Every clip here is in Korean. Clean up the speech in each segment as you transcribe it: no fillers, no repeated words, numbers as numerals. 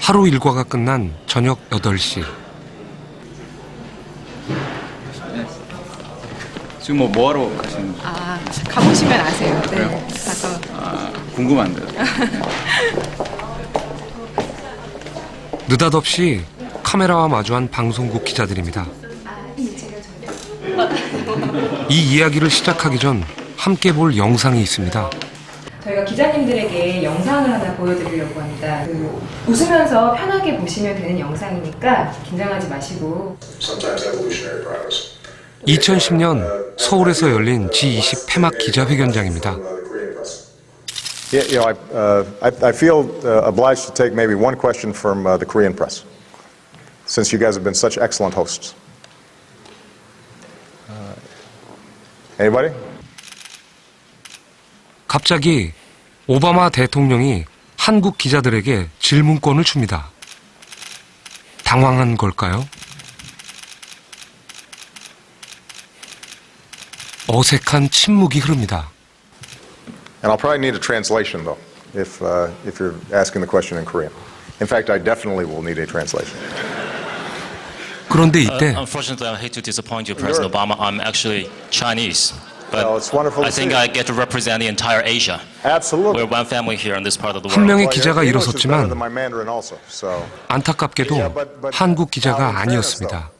하루 일과가 끝난 저녁 8시. 지금 뭐 하러 가시는 거예요? 가보시면 아세요. 네. 그래요? 가서. 궁금한데요. 느닷없이 카메라와 마주한 방송국 기자들입니다. 이 이야기를 시작하기 전 함께 볼 영상이 있습니다. 저희가 기자님들에게 영상을 하나 보여드리려고 합니다. 웃으면서 편하게 보시면 되는 영상이니까 긴장하지 마시고. 2010년 서울에서 열린 G20 폐막 기자회견장입니다. Yeah, I feel obliged to take maybe one question from the Korean press, since you guys have been such excellent hosts. Anybody? 갑자기 오바마 대통령이 한국 기자들에게 질문권을 줍니다. 당황한 걸까요? 어색한 침묵이 흐릅니다. And I'll probably need a translation, though, if you're asking the question in Korean. In fact, I definitely will need a translation. 그런데 이때 Unfortunately, I hate to disappoint you, President Obama. I'm actually Chinese, but Well, it's wonderful to I think see you. I get to represent the entire Asia. Absolutely. We're one family here in this part of the 한 world. 명의 Well, 기자가 English is better than 일어섰지만 my Mandarin also, so. 안타깝게도 한국 기자가 아니었습니다.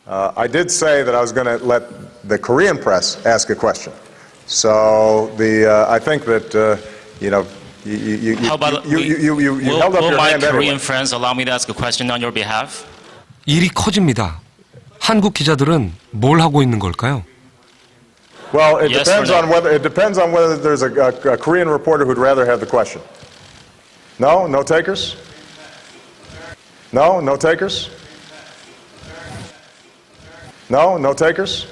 I did say that I was going to let the Korean press ask a question. So I think that you How about you held up will your my hand Korean anyway. friends allow me to ask a question on your behalf? 일이 커집니다. 한국 기자들은 뭘 하고 있는 걸까요? Well, it Yes depends or on no? whether there's a Korean reporter who'd rather have the question. No, no takers. No, no takers. No, no takers.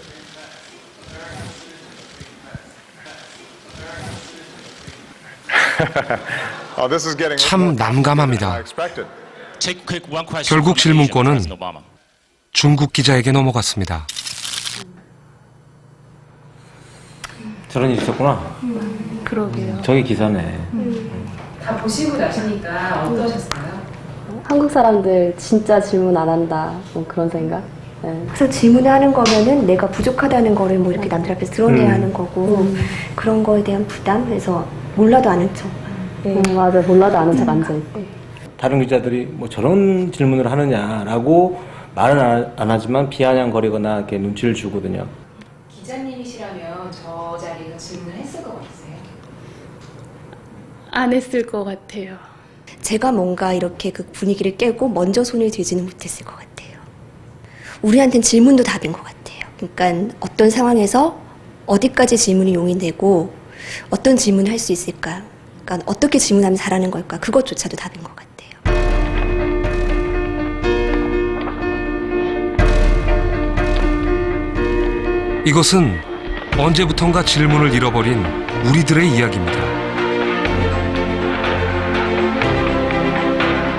Oh, this is getting 참 난감합니다. I expected. Take quick one question. 결국 from Asian 질문권은 President Obama. 중국 기자에게 넘어갔습니다. 저런 일 있었구나. 그러게요. 저게 기사네. 다 보시고 나시니까 어떠셨어요? 한국 사람들 진짜 질문 안 한다. 뭐 그런 생각. 네. 그래서 질문을 하는 거면은 내가 부족하다는 거를 뭐 이렇게 남들 앞에서 드러내야 하는 거고 그런 거에 대한 부담, 그래서 몰라도 아는 척. 맞아. 몰라도 아는 척 앉아있고. 다른 기자들이 뭐 저런 질문을 하느냐라고 말은 안 하지만 비아냥거리거나 이렇게 눈치를 주거든요. 기자님이시라면 저 자리에서 질문을 했을 것 같으세요? 안 했을 것 같아요. 제가 뭔가 이렇게 그 분위기를 깨고 먼저 손을 들지는 못했을 것 같아요. 우리한텐 질문도 답인 것 같아요. 그러니까 어떤 상황에서 어디까지 질문이 용인되고 어떤 질문을 할 수 있을까? 그러니까 어떻게 질문하면 잘하는 걸까? 그것조차도 답인 것 같아요. 이것은 언제부턴가 질문을 잃어버린 우리들의 이야기입니다.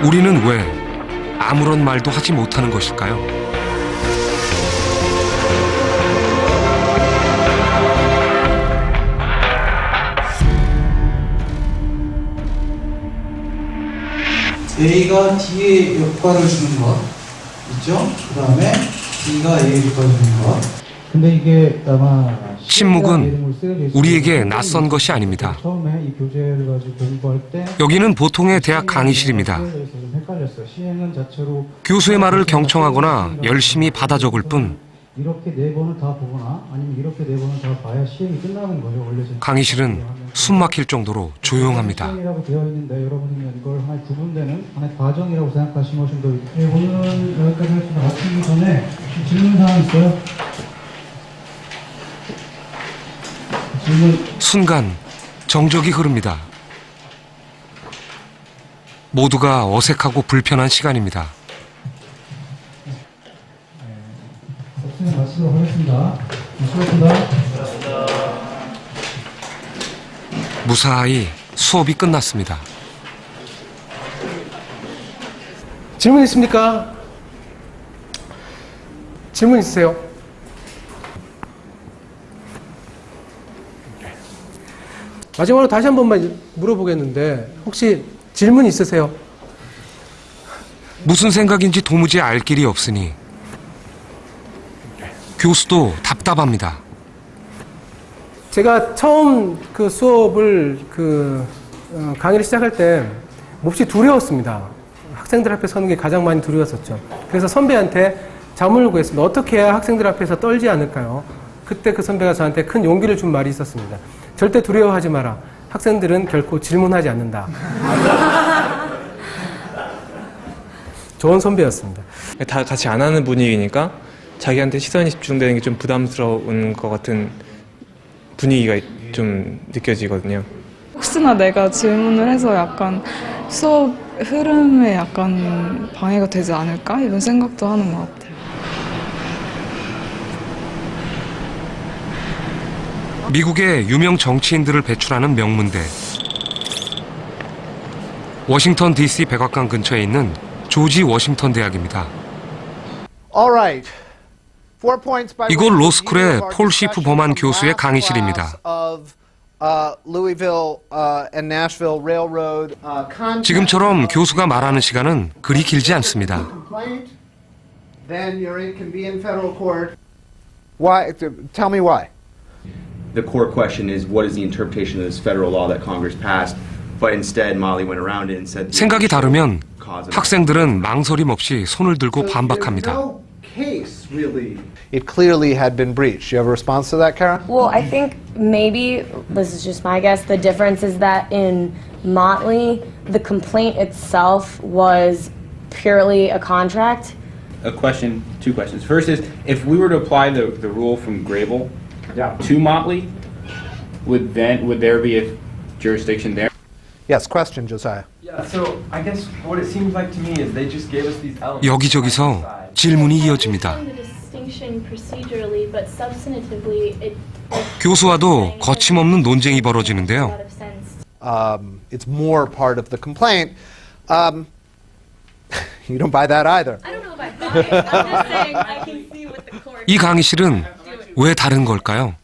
우리는 왜 아무런 말도 하지 못하는 것일까요? A가 D의 역할을 주는 것 있죠? 그 다음에 D가 A의 역할을 주는 것. 근데 이게 아마 침묵은 우리에게 낯선 것이 아닙니다. 처음에 이 교재를 가지고 공부할 때 여기는 보통의 대학 강의실입니다. 헷갈렸어요. 시행은 자체로 교수의 말을 경청하거나 열심히 받아 적을 뿐 이렇게 네 번을 다 보거나 아니면 이렇게 네 번을 다 봐야 시행이 끝나는 거죠. 원래 강의실은 숨 막힐 정도로 조용합니다. 시행이라고 되어 있는데 여러분이 이걸 하나의 구분되는 하나의 과정이라고 생각하시면 훨씬 더. 네, 오늘은 여기까지 하겠습니다. 마치기 전에 질문 사항 있어요? 질문. 순간 정적이 흐릅니다. 모두가 어색하고 불편한 시간입니다. 없으면 마치도록 하겠습니다. 수고하셨습니다. 무사히 수업이 끝났습니다. 질문 있습니까? 질문 있으세요? 마지막으로 다시 한 번만 물어보겠는데 혹시 질문 있으세요? 무슨 생각인지 도무지 알 길이 없으니 교수도 답답합니다. 제가 처음 그 수업을 강의를 시작할 때 몹시 두려웠습니다. 학생들 앞에 서는 게 가장 많이 두려웠었죠. 그래서 선배한테 자문을 구했습니다. 어떻게 해야 학생들 앞에서 떨지 않을까요? 그때 그 선배가 저한테 큰 용기를 준 말이 있었습니다. 절대 두려워하지 마라. 학생들은 결코 질문하지 않는다. 좋은 선배였습니다. 다 같이 안 하는 분위기니까 자기한테 시선이 집중되는 게 좀 부담스러운 것 같은 분위기가 좀 느껴지거든요. 혹시나 내가 질문을 해서 약간 수업 흐름에 약간 방해가 되지 않을까? 이런 생각도 하는 것 같아요. 미국의 유명 정치인들을 배출하는 명문대. 워싱턴 DC 백악관 근처에 있는 조지 워싱턴 대학입니다. 이곳 로스쿨의 폴 시프 버만 교수의 강의실입니다. 지금처럼 교수가 말하는 시간은 그리 길지 않습니다. Tell me why. The core question is what is the interpretation of this federal law that Congress passed, but instead Molly went around it and said 생각이 다르면 학생들은 망설임 없이 손을 들고 반박합니다. It clearly had been breached. You have a response to that, Karen? Well, I think maybe, this is just my guess, the difference is that in Motley, the complaint itself was purely a contract. A question, two questions. First is, if we were to apply the rule from Grable to Motley, would there be a jurisdiction there? Yes, question, Josiah. Yeah, so I guess what it seems like to me is they just gave us these elements. 여기저기서 질문이 이어집니다. 교수와도 거침없는 논쟁이 벌어지는데요. It's more part of the complaint. You don't buy that either. I don't know if I buy it. I'm just saying I can see what the court... 이 강의실은 왜 다른 걸까요?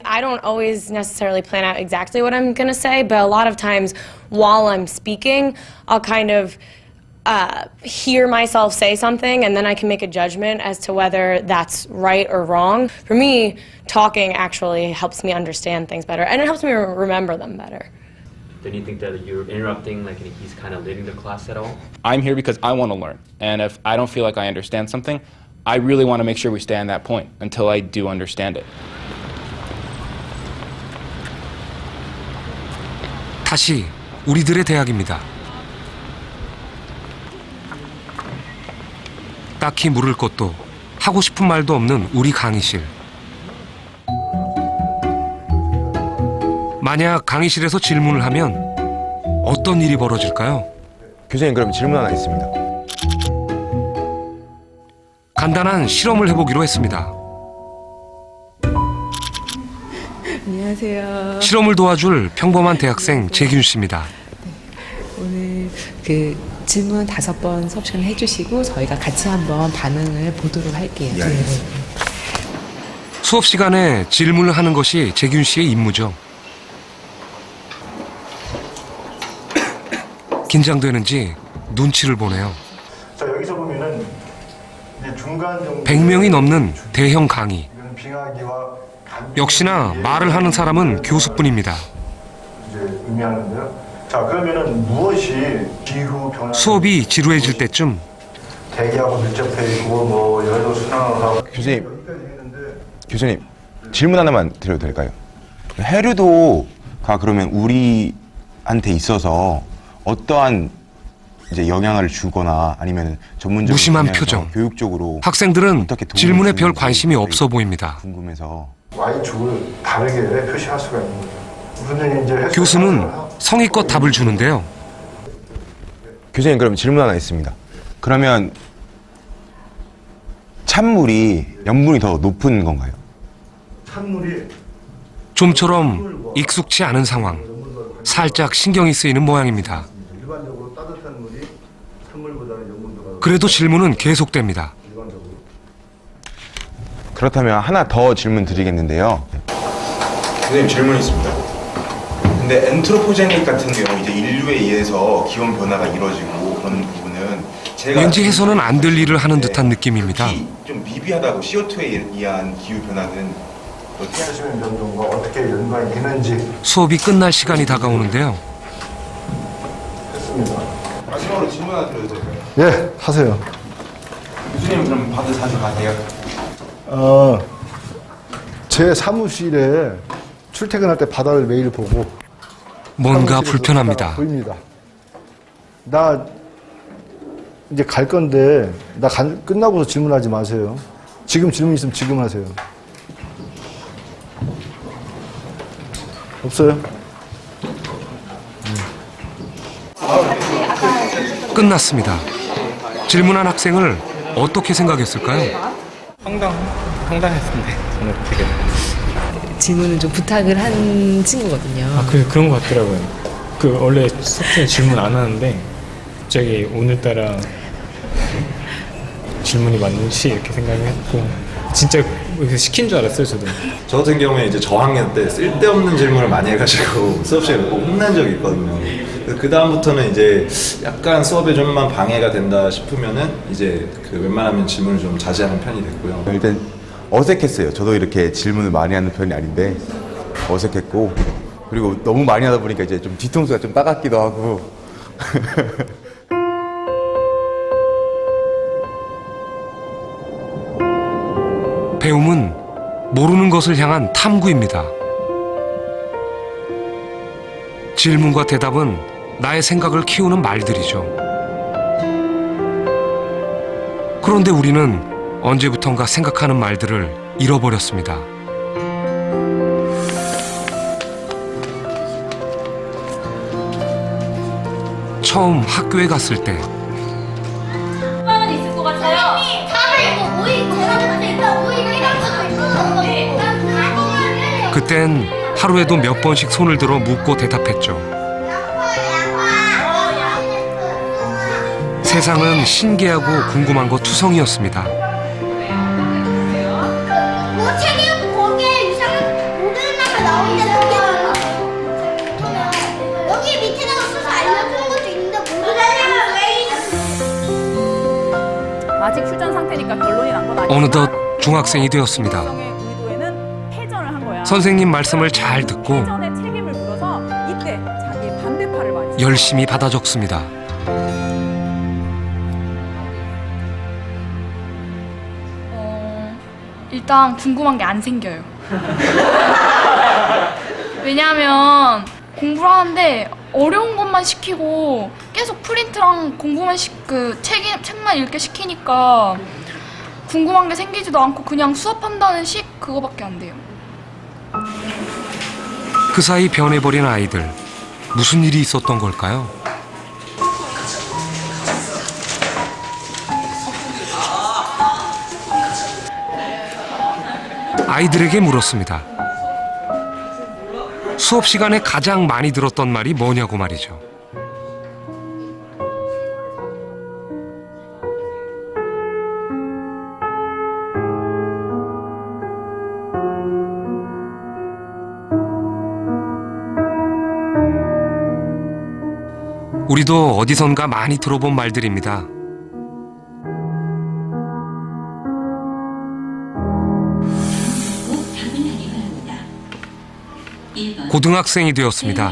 I don't always necessarily plan out exactly what I'm going to say, but a lot of times while I'm speaking, I'll kind of hear myself say something and then I can make a judgment as to whether that's right or wrong. For me, talking actually helps me understand things better and it helps me remember them better. Then you think that you're interrupting, like he's kind of leading the class at all? I'm here because I want to learn, and if I don't feel like I understand something, I really want to make sure we stay on that point until I do understand it. 다시 우리들의 대학입니다. 딱히 물을 것도 하고 싶은 말도 없는 우리 강의실. 만약 강의실에서 질문을 하면 어떤 일이 벌어질까요? 교수님, 그럼 질문 하나 있습니다. 간단한 실험을 해보기로 했습니다. 안녕하세요. 실험을 도와줄 평범한 대학생 재균 씨입니다. 오늘 질문 5번 수업 시간을 해주시고 저희가 같이 한번 반응을 보도록 할게요. 네. 수업 시간에 질문을 하는 것이 재균 씨의 임무죠. 긴장되는지 눈치를 보네요. 자, 여기서 보면은 이제 중간 정도 100명이 넘는 대형 강의. 빙하기와 역시나 말을 하는 사람은 교수뿐입니다. 이제 의미하는데요. 자, 그러면은 무엇이 기후 변화 수업이 지루해질 때쯤 대기하고 밀접해 있고 뭐 열도 순환하고 교수님, 질문 하나만 드려도 될까요? 해류도가 그러면 우리한테 있어서 어떠한 이제 영향을 주거나 아니면 전문적으로 무심한 표정. 교육적으로 학생들은 질문에 별 관심이 없어 보입니다. 궁금해서 Y축을 다르게 표시할 수가 있는 거죠. 무슨 이제 교수는 성의껏 답을 주는데요. 교수님, 그럼 질문 하나 있습니다. 그러면 찬물이 염분이 더 높은 건가요? 찬물이 좀처럼 익숙치 않은 상황. 살짝 신경이 쓰이는 모양입니다. 일반적으로 따뜻한 물이 찬물보다는 염분도가 그래도 질문은 계속됩니다. 그렇다면 하나 더 질문 드리겠는데요. 선생님, 질문이 있습니다. 근데 엔트로포제닉 같은 경우 이제 인류에 의해서 기온 변화가 이루어지고 그런 부분은 왠지 해서는 안 될 일을 하는 듯한 느낌입니다. 좀 미비하다고 CO2에 의한 기후 변화는 어떻게 하시는 정도가 어떻게 연관이 되는지 수업이 끝날 시간이 다가오는데요. 마지막으로 질문 하나 드려도 될까요? 예, 하세요. 교수님 그럼 바다 자주 가세요? 제 사무실에 출퇴근할 때 바다를 매일 보고 뭔가 사무실에서 불편합니다. 바다가 보입니다. 나 이제 갈 건데 끝나고서 질문하지 마세요. 지금 질문 있으면 지금 하세요. 없어요? 끝났습니다. 질문한 학생을 어떻게 생각했을까요? 황당했습니다. 저는 되게. 질문을 좀 부탁을 한 친구거든요. 그런 것 같더라고요. 원래 수업에 질문 안 하는데 갑자기 오늘따라 질문이 맞는지 이렇게 생각했고 진짜 시킨 줄 알았어요, 저도. 저 같은 경우에 이제 저학년 때 쓸데없는 질문을 많이 해가지고 수업 시간에 꼭 혼난 적이 있거든요. 그 다음부터는 이제 약간 수업에 좀만 방해가 된다 싶으면은 이제 웬만하면 질문을 좀 자제하는 편이 됐고요. 일단 어색했어요. 저도 이렇게 질문을 많이 하는 편이 아닌데 어색했고 그리고 너무 많이 하다 보니까 이제 좀 뒤통수가 좀 따갑기도 하고 배움은 모르는 것을 향한 탐구입니다. 질문과 대답은 나의 생각을 키우는 말들이죠. 그런데 우리는 언제부턴가 생각하는 말들을 잃어버렸습니다. 처음 학교에 갔을 때 만 있을 것 같아요. 다들 이거 모이고 그땐 하루에도 몇 번씩 손을 들어 묻고 대답했죠. 세상은 신기하고 궁금한 것 투성이었습니다. 뭐 책에 거기에 이상한 모르는 나가 나오는데 여기 밑에다가 써서 알려주는 것도 있는데 모르는 아직 출전 상태니까 결론이 난 건 아니지만 어느덧 중학생이 되었습니다. 의도에는 패전을 한 거야. 선생님 말씀을 잘 듣고 패전의 책임을 물어서 이때 자기의 반대파를 말했어. 열심히 받아 적습니다. 일단 궁금한 게 안 생겨요. 왜냐하면 공부를 하는데 어려운 것만 시키고 계속 프린트랑 공부만 책만 읽게 시키니까 궁금한 게 생기지도 않고 그냥 수업한다는 그거밖에 안 돼요. 그 사이 변해버린 아이들. 무슨 일이 있었던 걸까요? 아이들에게 물었습니다. 수업 시간에 가장 많이 들었던 말이 뭐냐고 말이죠. 우리도 어디선가 많이 들어본 말들입니다. 고등학생이 되었습니다.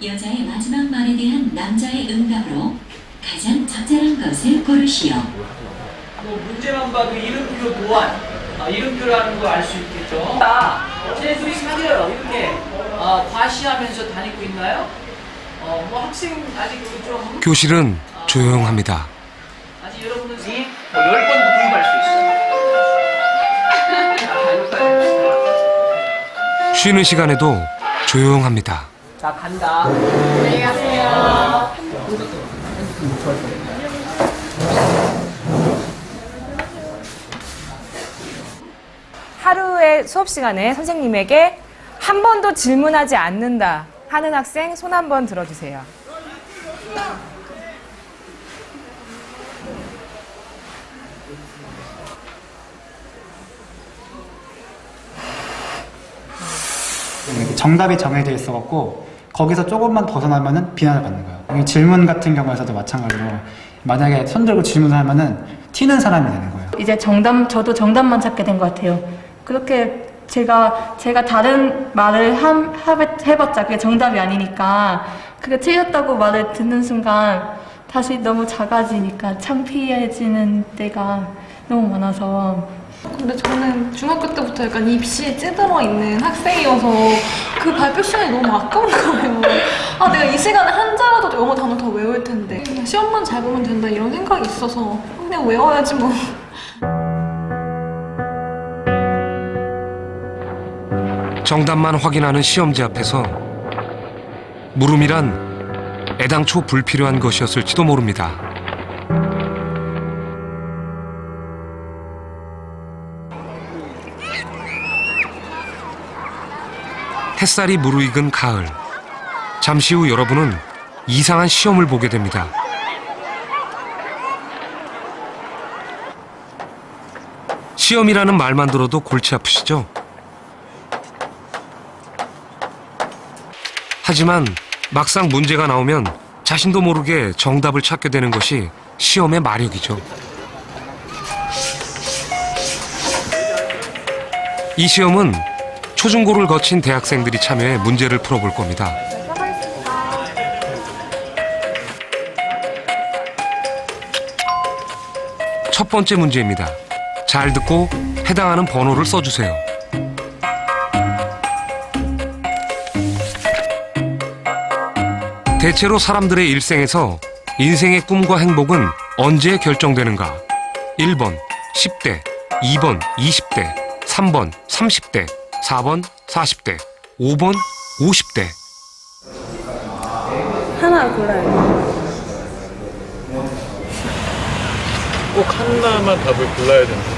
여자의 마지막 말에 대한 남자의 응답으로 가장 적절한 것을 고르시오. 문제만 봐도 이름표 보완, 이름표라는 거 알 수 있겠죠. 쟤들이 사귀어요. 이렇게 과시하면서 다니고 있나요? 학생 아직 좀 교실은 조용합니다. 아직 여러분은 10번도 구입할 수 있어요. 쉬는 시간에도 조용합니다. 자, 간다. 안녕히 가세요. 하루의 수업 시간에 선생님에게 한 번도 질문하지 않는다 하는 학생 손 한 번 들어주세요. 정답이 정해져 있어갖고 거기서 조금만 벗어나면은 비난을 받는 거예요. 이 질문 같은 경우에서도 마찬가지로 만약에 손들고 질문하면은 튀는 사람이 되는 거예요. 이제 저도 정답만 찾게 된 것 같아요. 그렇게 제가 다른 말을 해봤자 그게 정답이 아니니까 그게 틀렸다고 말을 듣는 순간 다시 너무 작아지니까 창피해지는 때가 너무 많아서. 근데 저는 중학교 때부터 약간 입시에 찌들어 있는 학생이어서 그 발표 시간이 너무 아까운 거예요. 아, 내가 이 시간에 한자라도 영어 단어 더 외울 텐데 그냥 시험만 잘 보면 된다 이런 생각이 있어서 그냥 외워야지 뭐. 정답만 확인하는 시험지 앞에서 물음이란 애당초 불필요한 것이었을지도 모릅니다. 햇살이 무르익은 가을. 잠시 후 여러분은 이상한 시험을 보게 됩니다. 시험이라는 말만 들어도 골치 아프시죠? 하지만 막상 문제가 나오면 자신도 모르게 정답을 찾게 되는 것이 시험의 마력이죠. 이 시험은 초중고를 거친 대학생들이 참여해 문제를 풀어볼 겁니다. 첫 번째 문제입니다. 잘 듣고 해당하는 번호를 써주세요. 대체로 사람들의 일생에서 인생의 꿈과 행복은 언제 결정되는가? 1번 10대, 2번 20대, 3번 30대, 4번 40대, 5번 50대. 하나 골라요. 꼭 하나만 답을 골라야 된다.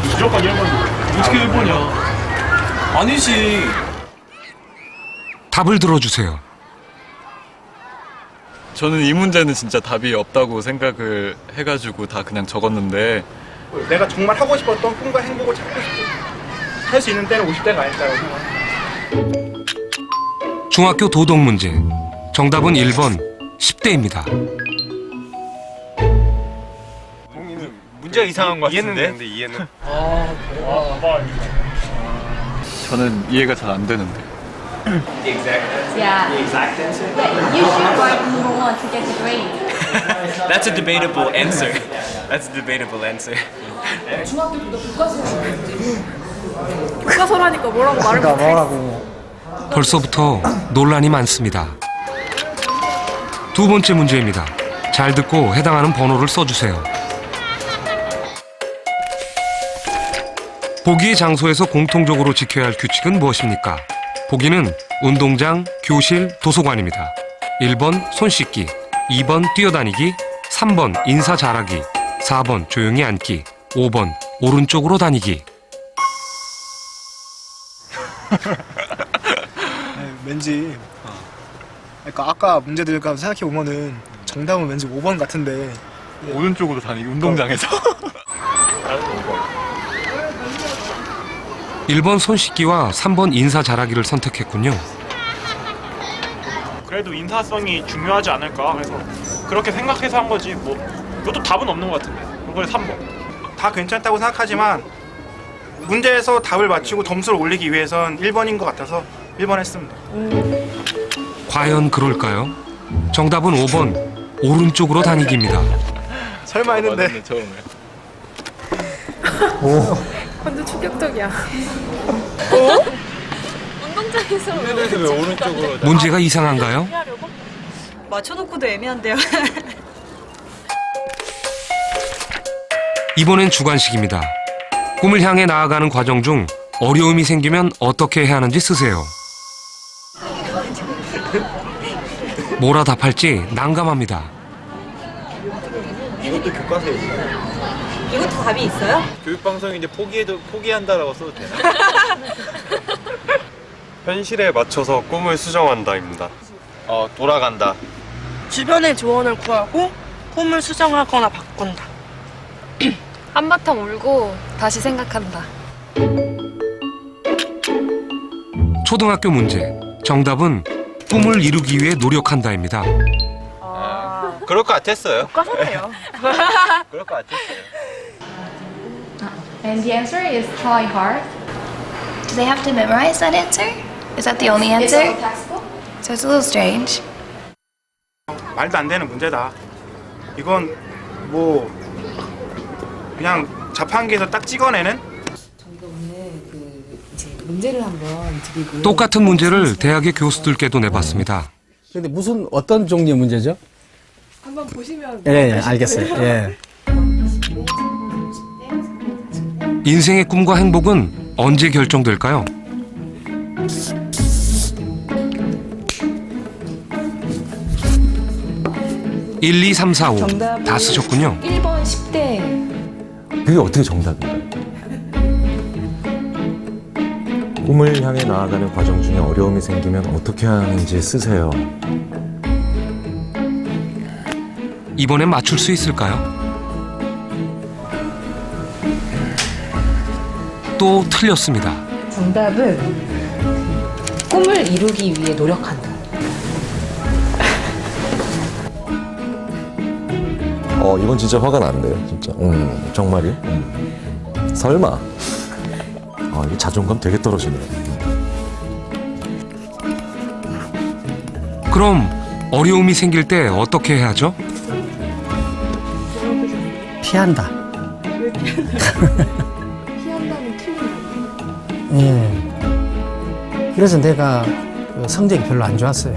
무조건 1번. 어떻게 1번이야? 아니지. 답을 들어주세요. 저는 이 문제는 진짜 답이 없다고 생각을 해가지고 다 그냥 적었는데 내가 정말 하고 싶었던 꿈과 행복을 찾고 싶고 할 수 있는 때는 50대가 아닐까요? 중학교 도덕 문제. 정답은 1번 10대입니다. 문제가 이상한 것 같은데? 이해는 저는 이해가 잘 안 되는데. The exact answer? Yeah, you should write number 1 to get the grade. That's a debatable answer. That's a debatable answer. 중학교 때도 교과서였는데 교과서라니까 뭐라고 말을 못해. 벌써부터 논란이 많습니다. 두 번째 문제입니다. 잘 듣고 해당하는 번호를 써주세요. 보기의 장소에서 공통적으로 지켜야 할 규칙은 무엇입니까? 보기는 운동장, 교실, 도서관입니다. 1번 손 씻기, 2번 뛰어다니기, 3번 인사 잘하기, 4번 조용히 앉기, 5번 오른쪽으로 다니기. 왠지 그러니까 아까 문제 들을까 생각해 보면은 정답은 왠지 5번 같은데 오른쪽으로 다니기 운동장에서. 1번 손 씻기와 3번 인사 잘하기를 선택했군요. 그래도 인사성이 중요하지 않을까 그래서 그렇게 생각해서 한 거지 뭐 이것도 답은 없는 것 같은데 이번에 3번. 다 괜찮다고 생각하지만 문제에서 답을 맞추고 점수를 올리기 위해선 1번인 것 같아서 1번 했습니다. 과연 그럴까요? 정답은 5번 오른쪽으로 다니기입니다. 설마 했는데. 처음에. 완전 충격적이야. 운동장에서 왜 오른쪽으로? 문제가 이상한가요? 맞춰놓고도 애매한데요. 이번엔 주관식입니다. 꿈을 향해 나아가는 과정 중 어려움이 생기면 어떻게 해야 하는지 쓰세요. 뭐라 답할지 난감합니다. 이것도 교과서에 있어요. 이것도 답이 있어요? 교육방송이 이제 포기한다라고 써도 되나? 현실에 맞춰서 꿈을 수정한다입니다. 돌아간다. 주변의 조언을 구하고 꿈을 수정하거나 바꾼다. 한바탕 울고 다시 생각한다. 초등학교 문제. 정답은 꿈을 이루기 위해 노력한다입니다. 그럴 것 같았어요. 과선해요. 그럴 것 같았어요. And the answer is try hard. Do they have to memorize that answer? Is that the only answer? So it's a little strange. 말도 안 되는 문제다. 이건 뭐 그냥 자판기에서 딱 찍어내는 문제를 한번 드리고. 똑같은 문제를 대학의 교수들께도 내봤습니다. 근데 무슨 어떤 종류의 문제죠? 한번 보시면. 예, 알겠어요. 예. 인생의 꿈과 행복은 언제 결정될까요? (1, 2, 3, 4, 5) 다 쓰셨군요. 1번 10대. 그게 어떻게 정답인가요? 꿈을 향해 나아가는 과정 중에 어려움이 생기면 어떻게 하는지 쓰세요. 이번엔 맞출 수 있을까요? 또 틀렸습니다. 정답은 꿈을 이루기 위해 노력한다. 이건 진짜 화가 난대요, 진짜. 정말이? 설마. 이 자존감 되게 떨어지네요. 그럼 어려움이 생길 때 어떻게 해야죠? 피한다. 피한다는 틀린 예. 그래서 내가 그 성적이 별로 안 좋았어요.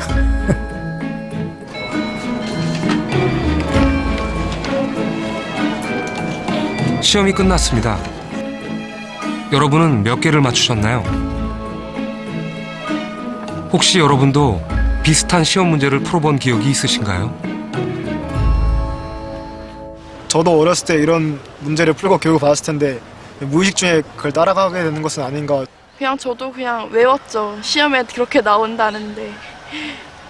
시험이 끝났습니다. 여러분은 몇 개를 맞추셨나요? 혹시 여러분도 비슷한 시험 문제를 풀어본 기억이 있으신가요? 저도 어렸을 때 이런 문제를 풀고 교육을 받았을 텐데 무의식 중에 그걸 따라가게 되는 것은 아닌가. 그냥 저도 그냥 외웠죠. 시험에 그렇게 나온다는데.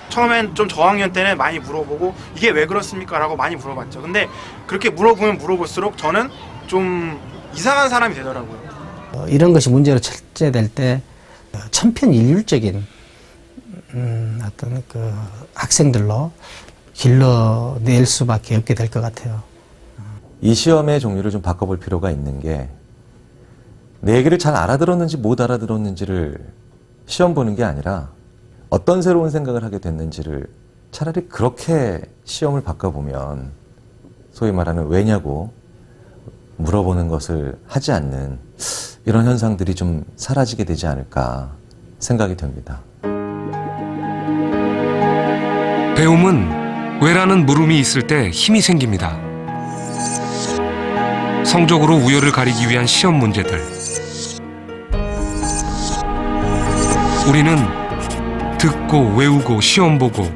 처음엔 좀 저학년 때는 많이 물어보고 이게 왜 그렇습니까? 라고 많이 물어봤죠. 근데 그렇게 물어보면 물어볼수록 저는 좀 이상한 사람이 되더라고요. 이런 것이 문제로 출제될 때 천편일률적인 어떤 그 학생들로 길러낼 수밖에 없게 될 것 같아요. 이 시험의 종류를 좀 바꿔볼 필요가 있는 게 내 얘기를 잘 알아들었는지 못 알아들었는지를 시험 보는 게 아니라 어떤 새로운 생각을 하게 됐는지를 차라리 그렇게 시험을 바꿔보면 소위 말하는 왜냐고 물어보는 것을 하지 않는 이런 현상들이 좀 사라지게 되지 않을까 생각이 됩니다. 배움은 왜라는 물음이 있을 때 힘이 생깁니다. 성적으로 우열을 가리기 위한 시험 문제들. 우리는 듣고 외우고 시험 보고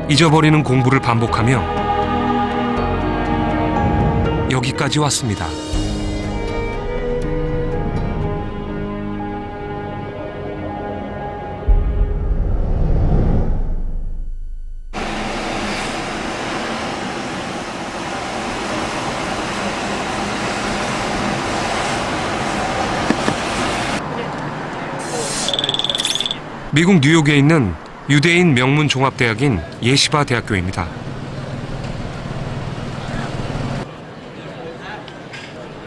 잊어버리는 공부를 반복하며 여기까지 왔습니다. 미국 뉴욕에 있는 유대인 명문 종합대학인 예시바 대학교입니다.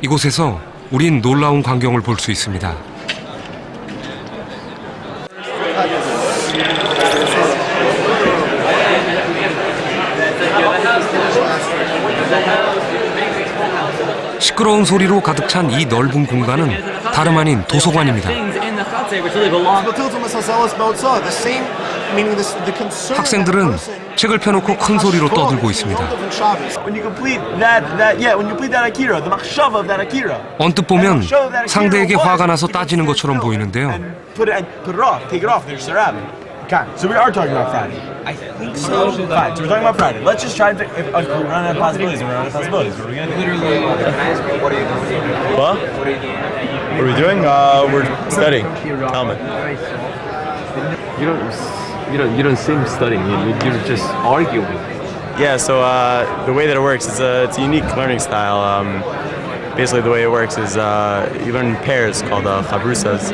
이곳에서 우린 놀라운 광경을 볼 수 있습니다. 시끄러운 소리로 가득 찬 이 넓은 공간은 다름 아닌 도서관입니다. 학생들은 책을 펴놓고 큰 소리로 떠들고 있습니다. 언뜻 보면 상대에게 화가 나서 따지는 것처럼 보이는데요. So we are talking about Friday. I think so. Fine. So we're talking about Friday. Let's just try to think if we're running out of possibilities. We're running out of possibilities. What are we gonna do? Literally, can I ask you what are you doing? What? What are you doing? What are we doing? We're studying. Talmud. You don't seem studying. You're just arguing. Yeah. So the way that it works is it's a unique learning style. Basically, the way it works is you learn in pairs called chabrusas.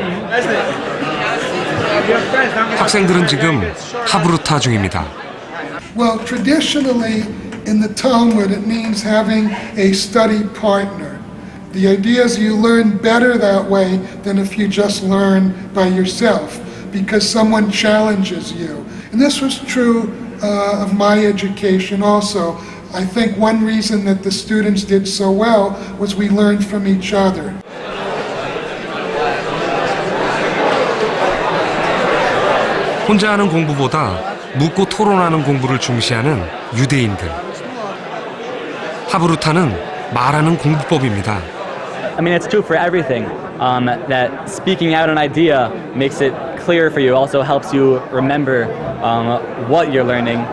학생들은 지금 하브루타 중입니다. Well, traditionally, in the Talmud, it means having a study partner. The idea is you learn better that way than if you just learn by yourself, because someone challenges you. And this was true of my education also. I think one reason that the students did so well was we learned from each other. 혼자 하는 공부보다 묻고 토론하는 공부를 중시하는 유대인들. 하브루타는 말하는 공부법입니다. I mean, it's true for everything. That speaking out an idea makes it clear for you. Also helps you remember what you're learning.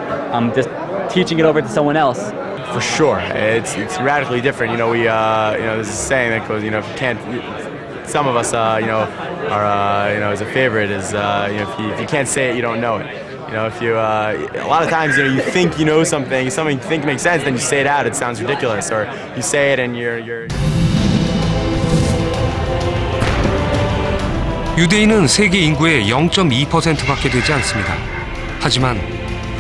Just teaching it over to someone else. For sure, it's radically different. We there's a saying that goes, if you can't, some of us, are, as a favorite is, if you can't say it, you don't know it. If you, a lot of times, you think you know something you think makes sense, then you say it out, it sounds ridiculous, or you say it and you're. 유대인은 세계 인구의 0.2%밖에 되지 않습니다. 하지만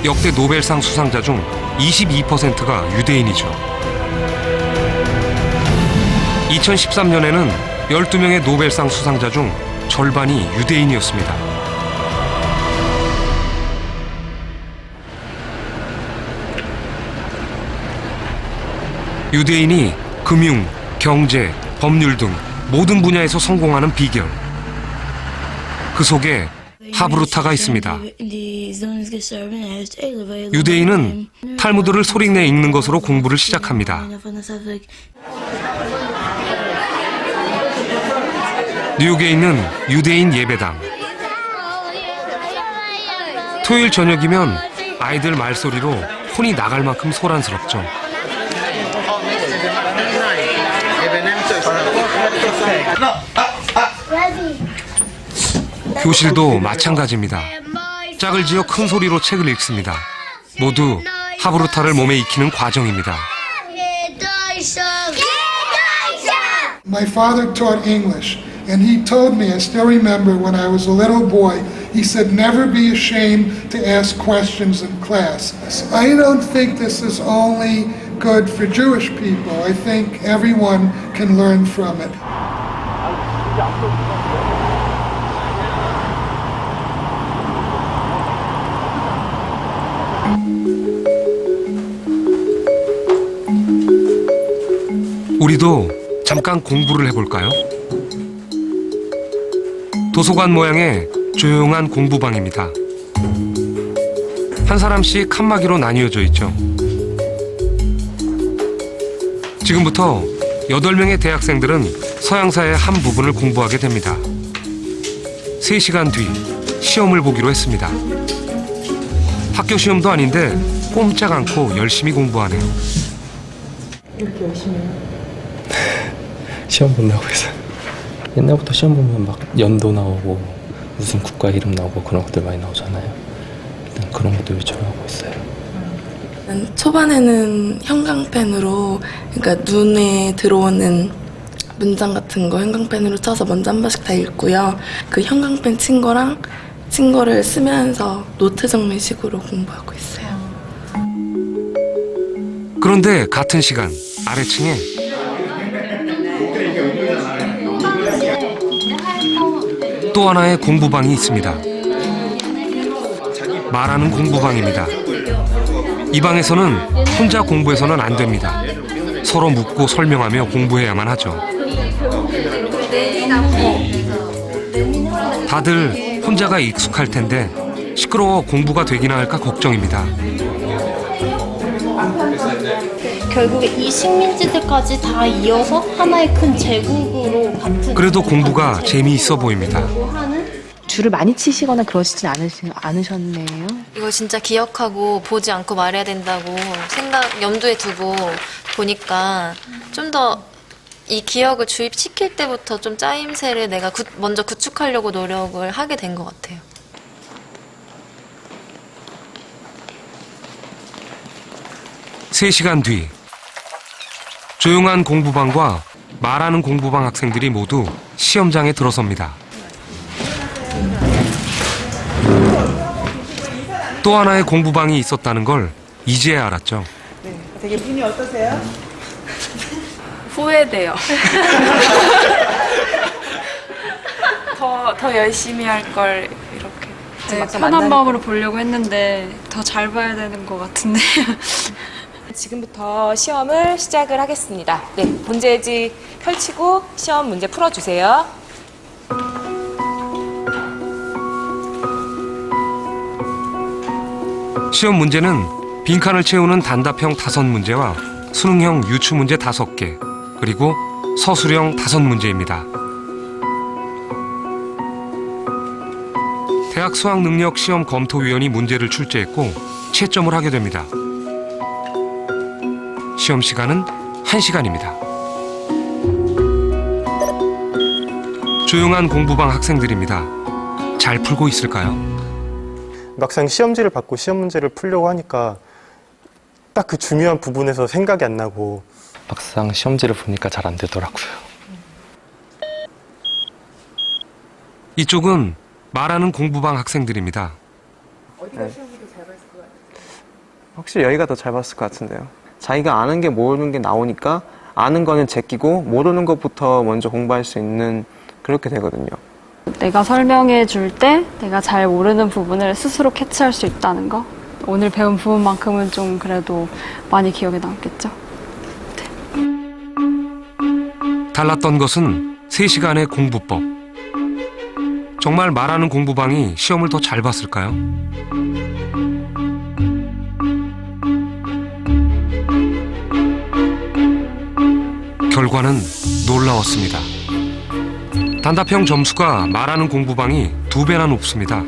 역대 노벨상 수상자 중 22%가 유대인이죠. 2013년에는 12명의 노벨상 수상자 중 절반이 유대인이었습니다. 유대인이 금융, 경제, 법률 등 모든 분야에서 성공하는 비결. 그 속에 하브루타가 있습니다. 유대인은 탈무드를 소리내 읽는 것으로 공부를 시작합니다. 뉴욕에 있는 유대인 예배당. 토요일 저녁이면 아이들 말소리로 혼이 나갈 만큼 소란스럽죠. 교실도 마찬가지입니다. 짝을 지어 큰 소리로 책을 읽습니다. 모두 하브루타를 몸에 익히는 과정입니다. My father taught English, and he told me, I still remember when I was a little boy, he said, never be ashamed to ask questions in class. I don't think this is only good for Jewish people. I think everyone can learn from it. 우리도 잠깐 공부를 해볼까요? 도서관 모양의 조용한 공부방입니다. 한 사람씩 칸막이로 나뉘어져 있죠. 지금부터 8명의 대학생들은 서양사의 한 부분을 공부하게 됩니다. 3시간 뒤 시험을 보기로 했습니다. 학교 시험도 아닌데 꼼짝 않고 열심히 공부하네요. 이렇게 열심히 해요? 시험 본다고 해서 옛날부터 시험 보면 막 연도 나오고 무슨 국가 이름 나오고 그런 것들 많이 나오잖아요. 일단 그런 것도 위주로 하고 있어요. 초반에는 형광펜으로, 그러니까 눈에 들어오는 문장 같은 거 형광펜으로 쳐서 먼저 한 번씩 다 읽고요. 그 형광펜 친 거랑 친 거를 쓰면서 노트 정리식으로 공부하고 있어요. 그런데 같은 시간 아래층에 또 하나의 공부방이 있습니다. 말하는 공부방입니다. 이 방에서는 혼자 공부해서는 안 됩니다. 서로 묻고 설명하며 공부해야만 하죠. 다들 혼자가 익숙할 텐데 시끄러워 공부가 되기나 할까 걱정입니다. 결국에 이 식민지들까지 다 이어서 하나의 큰 제국으로 같은. 그래도 공부가 재미있어 보입니다. 줄을 많이 치시거나 그러시진 않으셨네요. 이거 진짜 기억하고 보지 않고 말해야 된다고 염두에 두고 보니까 좀 더 이 기억을 주입시킬 때부터 좀 짜임새를 내가 먼저 구축하려고 노력을 하게 된 것 같아요. 세 시간 뒤 조용한 공부방과 말하는 공부방 학생들이 모두 시험장에 들어섭니다. 또 하나의 공부방이 있었다는 걸 이제야 알았죠. 네. 되게 기분이 어떠세요? 후회돼요. 더 열심히 할 걸 이렇게. 네, 편한 마음으로 보려고 했는데 더 잘 봐야 되는 것 같은데. 지금부터 시험을 시작을 하겠습니다. 네, 문제지 펼치고 시험 문제 풀어주세요. 시험 문제는 빈칸을 채우는 단답형 5문제와 수능형 유추문제 5개, 그리고 서술형 5문제입니다. 대학 수학능력 시험 검토위원이 문제를 출제했고 채점을 하게 됩니다. 시험 시간은 1시간입니다. 조용한 공부방 학생들입니다. 잘 풀고 있을까요? 막상 시험지를 받고 시험 문제를 풀려고 하니까 딱 그 중요한 부분에서 생각이 안 나고 막상 시험지를 보니까 잘 안 되더라고요. 이쪽은 말하는 공부방 학생들입니다. 어디가 시험을 더 잘 봤을 것 같아요? 확실히 여기가 더 잘 봤을 것 같은데요. 자기가 아는 게 모르는 게 나오니까 아는 거는 제끼고 모르는 것부터 먼저 공부할 수 있는 그렇게 되거든요. 내가 설명해 줄 때 내가 잘 모르는 부분을 스스로 캐치할 수 있다는 거. 오늘 배운 부분만큼은 좀 그래도 많이 기억에 남겠죠. 달랐던 것은 3시간의 공부법. 정말 말하는 공부방이 시험을 더 잘 봤을까요? 결과는 놀라웠습니다. 단답형 점수가 말하는 공부방이 2배나 높습니다.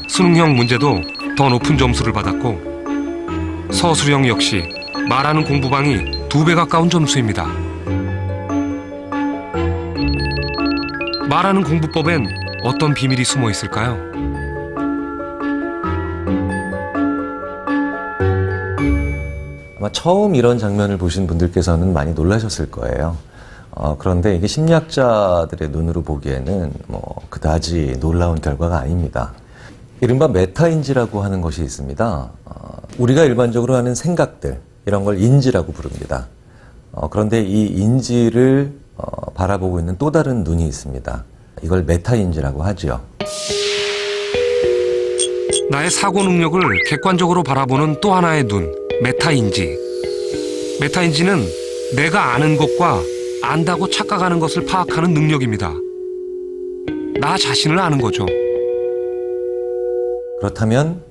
수능형 문제도 더 높은 점수를 받았고 서술형 역시 말하는 공부방이 2배 가까운 점수입니다. 말하는 공부법엔 어떤 비밀이 숨어 있을까요? 아마 처음 이런 장면을 보신 분들께서는 많이 놀라셨을 거예요. 그런데 이게 심리학자들의 눈으로 보기에는 그다지 놀라운 결과가 아닙니다. 이른바 메타인지라고 하는 것이 있습니다. 우리가 일반적으로 하는 생각들, 이런 걸 인지라고 부릅니다. 그런데 이 인지를 바라보고 있는 또 다른 눈이 있습니다. 이걸 메타인지라고 하죠. 나의 사고 능력을 객관적으로 바라보는 또 하나의 눈, 메타인지. 메타인지는 내가 아는 것과 안다고 착각하는 것을 파악하는 능력입니다. 나 자신을 아는 거죠. 그렇다면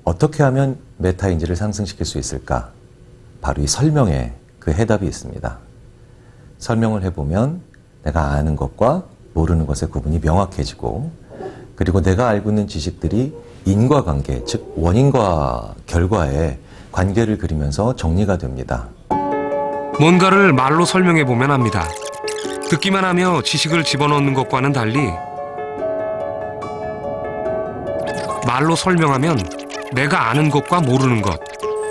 어떻게 하면 메타인지를 상승시킬 수 있을까? 바로 이 설명에 그 해답이 있습니다. 설명을 해보면 내가 아는 것과 모르는 것의 구분이 명확해지고, 그리고 내가 알고 있는 지식들이 인과관계, 즉 원인과 결과의 관계를 그리면서 정리가 됩니다. 뭔가를 말로 설명해보면 압니다. 듣기만 하며 지식을 집어넣는 것과는 달리 말로 설명하면 내가 아는 것과 모르는 것,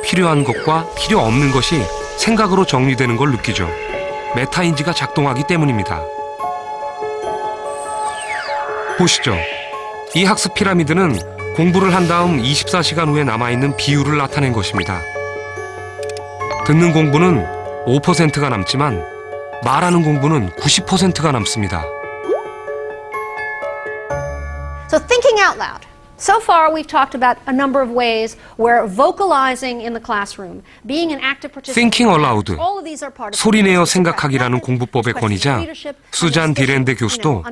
필요한 것과 필요 없는 것이 생각으로 정리되는 걸 느끼죠. 메타인지가 작동하기 때문입니다. 보시죠. 이 학습 피라미드는 공부를 한 다음 24시간 후에 남아있는 비율을 나타낸 것입니다. 듣는 공부는 5%가 남지만 말하는 공부는 90%가 남습니다. So thinking out loud. So far, we've talked about a number of ways where vocalizing in the classroom, being an active participant. Thinking aloud, all of these are part of 소리내어 생각하기라는 공부법의 권위자 수잔 디랜데 교수도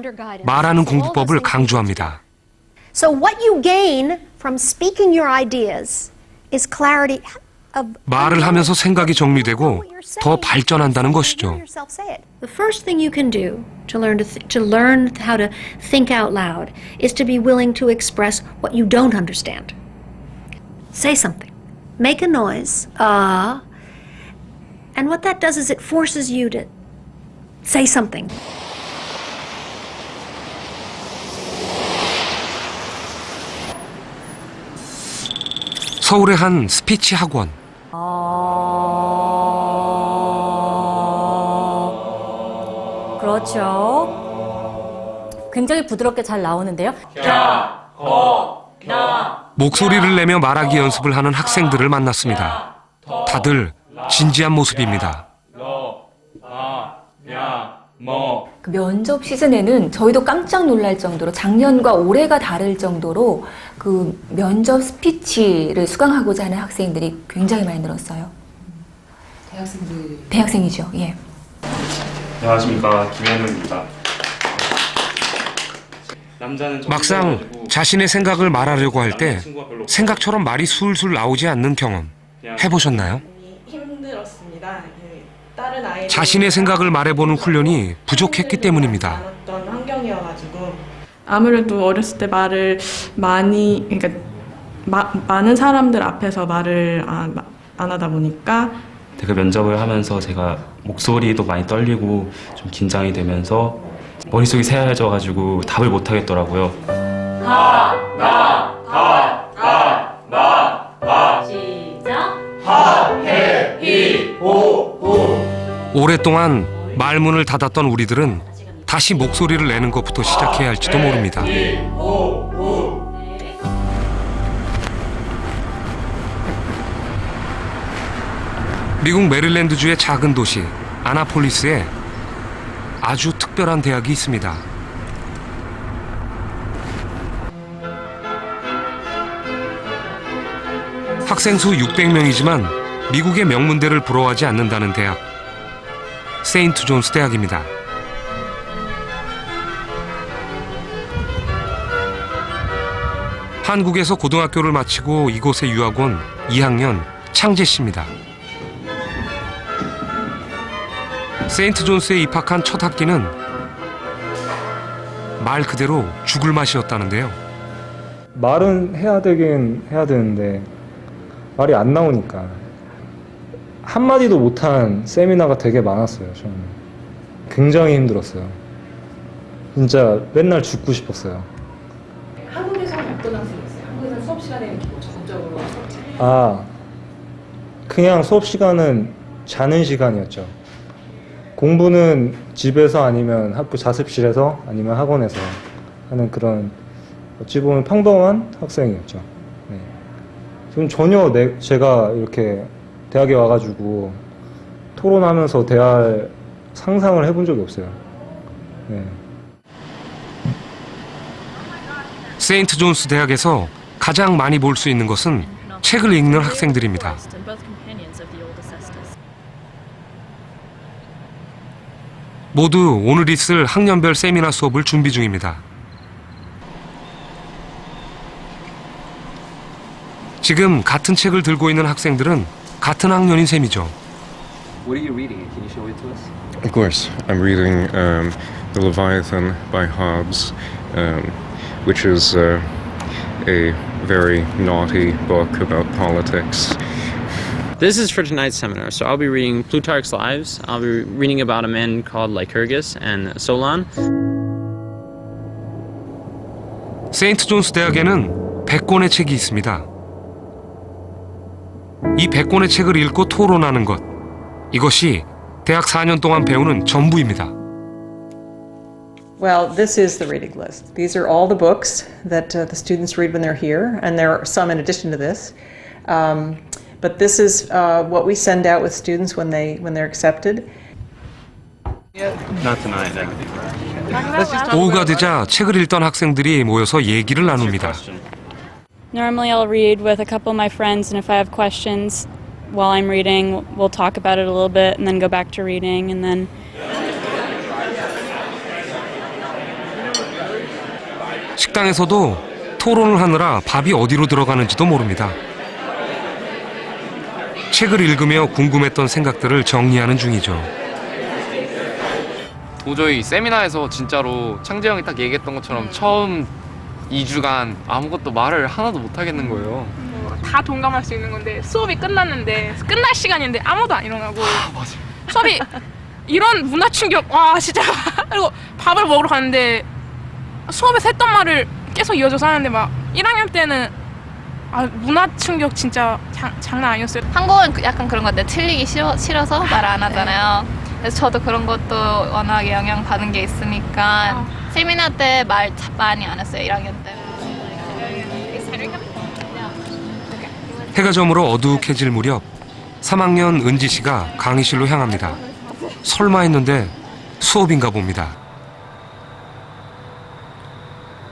말하는 공부법을 강조합니다. So what you gain from speaking your ideas is clarity of 말을 하면서 생각이 정리되고 더 발전한다는 것이죠. The first thing you can do to learn how to think out loud is to be willing to express what you don't understand. Say something. Make a noise. And what that does is it forces you to say something. 서울의 한 스피치 학원. 그렇죠. 굉장히 부드럽게 잘 나오는데요. 목소리를 내며 말하기 연습을 하는 학생들을 만났습니다. 다들 진지한 모습입니다. 그 면접 시즌에는 저희도 깜짝 놀랄 정도로 작년과 올해가 다를 정도로 그 면접 스피치를 수강하고자 하는 학생들이 굉장히 많이 늘었어요. 대학생이죠. 예. 안녕하십니까, 김현우입니다. 막상 자신의 생각을 말하려고 할 때 생각처럼 말이 술술 나오지 않는 경험 해보셨나요? 힘들었습니다. 다른 아이들 자신의 생각을 말해보는 훈련이 부족했기 때문입니다. 어떤 환경이어가지고 아무래도 어렸을 때 말을 많이 그러니까 많은 사람들 앞에서 말을 안 하다 보니까 그 면접을 하면서 제가 목소리도 많이 떨리고 좀 긴장이 되면서 머릿속이 새하얘져가지고 답을 못 하겠더라고요. 오랫동안 말문을 닫았던 우리들은 다시 목소리를 내는 것부터 시작해야 할지도 모릅니다. 미국 메릴랜드주의 작은 도시 아나폴리스에 아주 특별한 대학이 있습니다. 학생 수 600명이지만 미국의 명문대를 부러워하지 않는다는 대학, 세인트 존스 대학입니다. 한국에서 고등학교를 마치고 이곳에 유학 온 2학년 창재 씨입니다. 세인트 존스에 입학한 첫 학기는 말 그대로 죽을 맛이었다는데요. 말은 해야 되긴 해야 되는데 말이 안 나오니까 한마디도 못한 세미나가 되게 많았어요. 저는 굉장히 힘들었어요. 진짜 맨날 죽고 싶었어요. 한국에서는 어떤 학생이었어요? 한국에서는 수업 시간에 이렇게 뭐 적극적으로 그냥 수업 시간은 자는 시간이었죠. 공부는 집에서 아니면 학교 자습실에서 아니면 학원에서 하는 그런 어찌 보면 평범한 학생이었죠. 네. 지금 전혀 제가 이렇게 대학에 와가지고 토론하면서 대화할 상상을 해본 적이 없어요. 네. 세인트 존스 대학에서 가장 많이 볼 수 있는 것은 책을 읽는 학생들입니다. 모두 오늘 있을 학년별 세미나 수업을 준비 중입니다. 지금 같은 책을 들고 있는 학생들은 같은 학년인 셈이죠. What are you reading? Can you show it to us? Of course. I'm reading The Leviathan by Hobbes, which is a very naughty book about politics. This is for tonight's seminar, so I'll be reading Plutarch's Lives. I'll be reading about a man called Lycurgus and Solon. 세인트 존스 대학에는 100권의 책이 있습니다. 이 100권의 책을 읽고 토론하는 것, 이것이 대학 4년 동안 배우는 전부입니다. Well, this is the reading list. These are all the books that the students read when they're here, and there are some in addition to this. But this is what we send out with students when they're accepted. Not tonight. 오후가 되자 책을 읽던 학생들이 모여서 얘기를 나눕니다. Normally I'll read with a couple of my friends, and if I have questions while I'm reading, we'll talk about it a little bit and then go back to reading and then 식당에서도 토론을 하느라 밥이 어디로 들어가는지도 모릅니다. 책을 읽으며 궁금했던 생각들을 정리하는 중이죠. 도저히 세미나에서 진짜로 창재 형이 딱 얘기했던 것처럼 처음 2주간 아무것도 말을 하나도 못 하겠는 거예요. 다 동감할 수 있는 건데 수업이 끝났는데 끝날 시간인데 아무도 안 일어나고 수업이 이런 문화 충격 와 진짜 그리고 밥을 먹으러 갔는데 수업에서 했던 말을 계속 이어져서 하는데 막 1학년 때는 문화 충격 진짜 장난 아니었어요. 한국은 약간 그런 것 같아요. 틀리기 싫어서 말 안 하잖아요. 그래서 저도 그런 것도 워낙에 영향받은 게 있으니까 세미나 때 말 많이 안 했어요. 1학년 때. 해가 저물어 어둑해질 무렵 3학년 은지 씨가 강의실로 향합니다. 설마 했는데 수업인가 봅니다.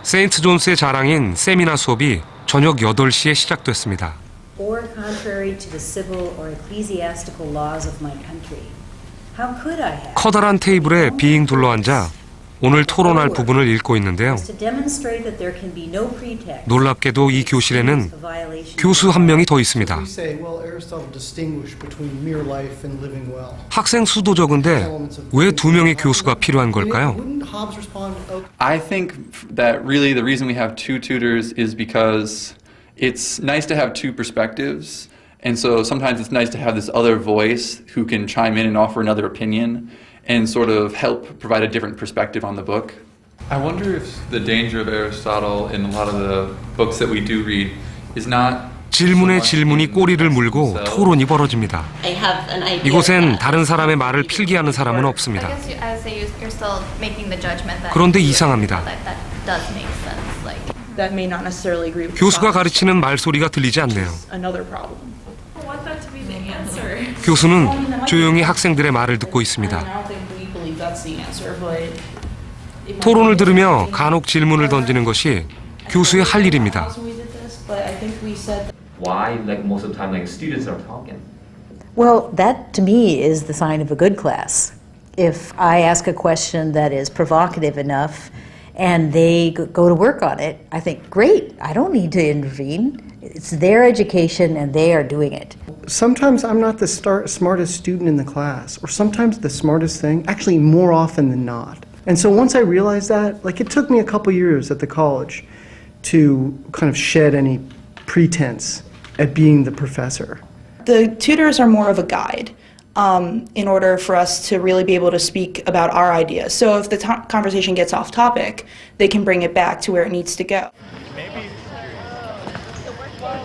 세인트 존스의 자랑인 세미나 수업이 저녁 8시에 시작됐습니다. or contrary to the civil or ecclesiastical laws of my country. How could I have? 커다란 테이블에 빙 둘러앉아 오늘 토론할 부분을 읽고 있는데요. To demonstrate that there can be no pretext. 놀랍게도 이 교실에는 교수 한 명이 더 있습니다. We say, well, Aristotle distinguished between mere life and living well. 학생 수도 적은데 왜 2명의 교수가 필요한 걸까요? Wouldn't Hobbes respond? I think that really the reason we have 2 tutors is because it's nice to have 2 perspectives, and so sometimes it's nice to have this other voice who can chime in and offer another opinion and sort of help provide a different perspective on the book. I wonder if the danger of Aristotle in a lot of the books that we do read is not 질문에 질문이 꼬리를 물고 토론이 벌어집니다. 이곳엔 다른 사람의 말을 필기하는 사람은 없습니다. 그런데 이상합니다. That may not necessarily agree with 교수가 가르치는 말소리가 들리지 않네요. another problem. I want that to be the answer. 교수는 조용히 학생들의 말을 듣고 있습니다. I don't think we believe that's the answer, but 토론을 들으며 간혹 질문을 던지는 것이 교수의 할 일입니다. but I think we said Why, like most of the time, like students are talking? Well, that to me is the sign of a good class. If I ask a question that is provocative enough and they go to work on it, I think, great, I don't need to intervene. It's their education and they are doing it. Sometimes I'm not the smartest student in the class, or sometimes the smartest thing, actually more often than not. And so once I realized that, like it took me a couple years at the college to kind of shed any pretense at being the professor. the tutors are more of a guide in order for us to really be able to speak about our ideas. So if the conversation gets off topic, they can bring it back to where it needs to go.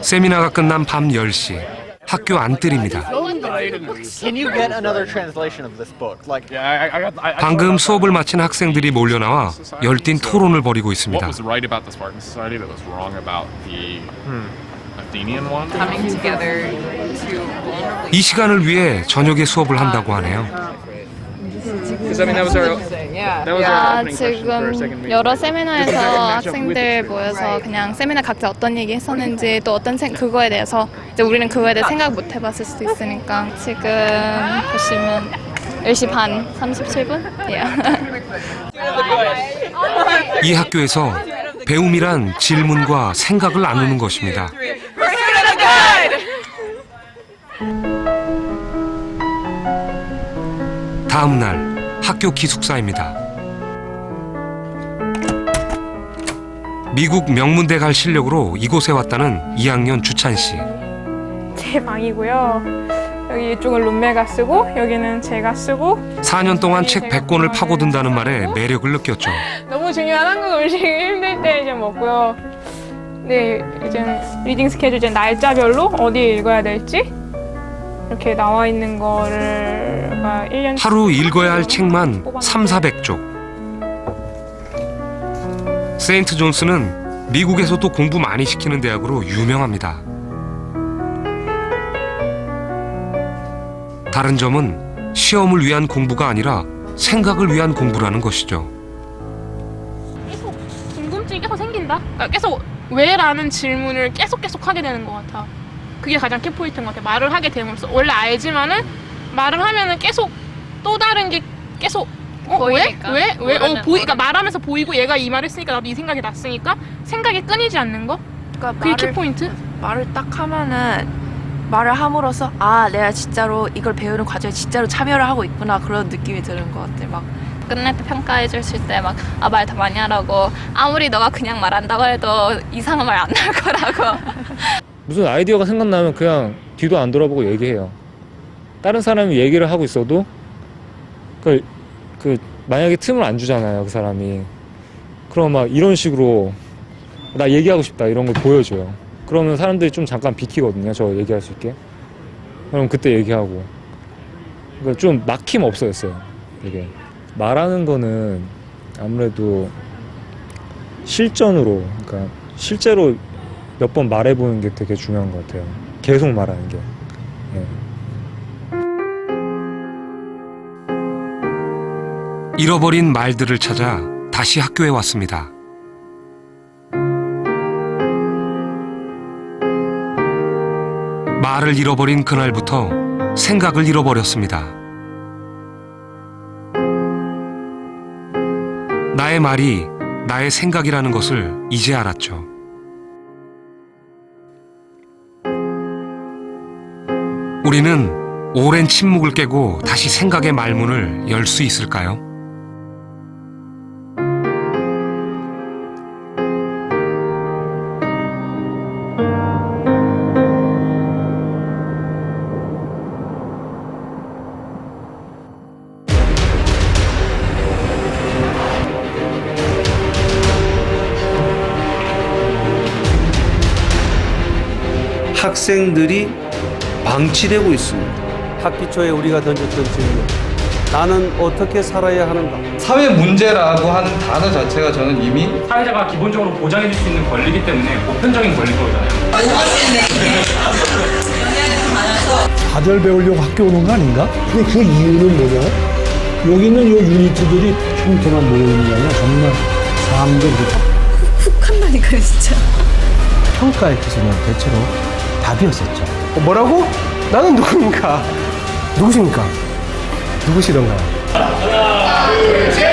세미나가 끝난 밤 10시. 학교 안뜰입니다. Can you get another translation of this book? Like, 방금 수업을 마친 학생들이 몰려나와 열띤 토론을 벌이고 있습니다. What was right about the Spartan society that was wrong about the Athenian one? Coming together to vulnerably. 이 시간을 위해 저녁에 수업을 한다고 하네요. 지금 여러 세미나에서 학생들 모여서 그냥 세미나 각자 어떤 얘기 했었는지 또 어떤 그거에 대해서 이제 우리는 그거에 대해 생각 못 해봤을 수도 있으니까 지금 보시면 10시 반 37분? 이 학교에서 배움이란 질문과 생각을 나누는 것입니다. 다음 날 학교 기숙사입니다. 미국 명문대 갈 실력으로 이곳에 왔다는 2학년 주찬 씨. 제 방이고요. 여기 이쪽은 룸메가 쓰고 여기는 제가 쓰고. 4년 동안 책 100권을 파고든다는 말에 매력을 느꼈죠. 너무 중요한 한국 음식이 힘들 때 이제 먹고요. 네, 이제 리딩 스케줄 이제 날짜별로 어디 읽어야 될지 이렇게 나와 있는 거를 1년 하루 읽어야 할 책만 300~400쪽. 세인트 존스는 미국에서도 공부 많이 시키는 대학으로 유명합니다. 다른 점은 시험을 위한 공부가 아니라 생각을 위한 공부라는 것이죠. 계속 궁금증이 계속 생긴다? 그러니까 계속 왜라는 질문을 계속 하게 되는 것 같아. 그게 가장 키포인트인 것 같아. 말을 하게 됨으로써 원래 알지만은 말을 하면은 계속 또 다른 게 계속 보이니까. 왜? 그러니까 말하면서 보이고 얘가 이 말을 했으니까 나도 이 생각이 났으니까 생각이 끊이지 않는 거? 그러니까 그게 키포인트? 말을 딱 하면은 말을 함으로써 아 내가 진짜로 이걸 배우는 과정에 진짜로 참여를 하고 있구나 그런 느낌이 드는 것 같아. 막 끝날 때 평가해 주실 때 막 아 말 더 많이 하라고 아무리 너가 그냥 말한다고 해도 이상한 말 안 나올 거라고. 무슨 아이디어가 생각나면 그냥 뒤도 안 돌아보고 얘기해요. 다른 사람이 얘기를 하고 있어도 그 만약에 틈을 안 주잖아요, 그 사람이. 그럼 막 이런 식으로 나 얘기하고 싶다 이런 걸 보여줘요. 그러면 사람들이 좀 잠깐 비키거든요, 저 얘기할 수 있게. 그럼 그때 얘기하고. 그러니까 좀 막힘 없어졌어요, 되게. 말하는 거는 아무래도 실전으로, 그러니까 실제로 몇 번 말해보는 게 되게 중요한 것 같아요. 계속 말하는 게. 예. 잃어버린 말들을 찾아 다시 학교에 왔습니다. 말을 잃어버린 그날부터 생각을 잃어버렸습니다. 나의 말이 나의 생각이라는 것을 이제 알았죠. 우리는 오랜 침묵을 깨고 다시 생각의 말문을 열 수 있을까요? 학생들이 방치되고 있습니다. 학기 초에 우리가 던졌던 질문, 나는 어떻게 살아야 하는가? 사회 문제라고 하는 단어 자체가 저는 이미 사회자가 기본적으로 보장해줄 수 있는 권리이기 때문에 보편적인 권리인 거잖아요. 다들 배우려고 학교 오는 거 아닌가? 근데 그 이유는 뭐냐? 여기 있는 요 유니트들이 형태만 모여있는 게 아니라 정말 사람들 훅 한다니까요, 진짜. 평가의 기준은 대체로 답이었었죠. 뭐라고? 나는 누굽니까? 누구십니까? 누구시던가요? 하나, 둘, 셋!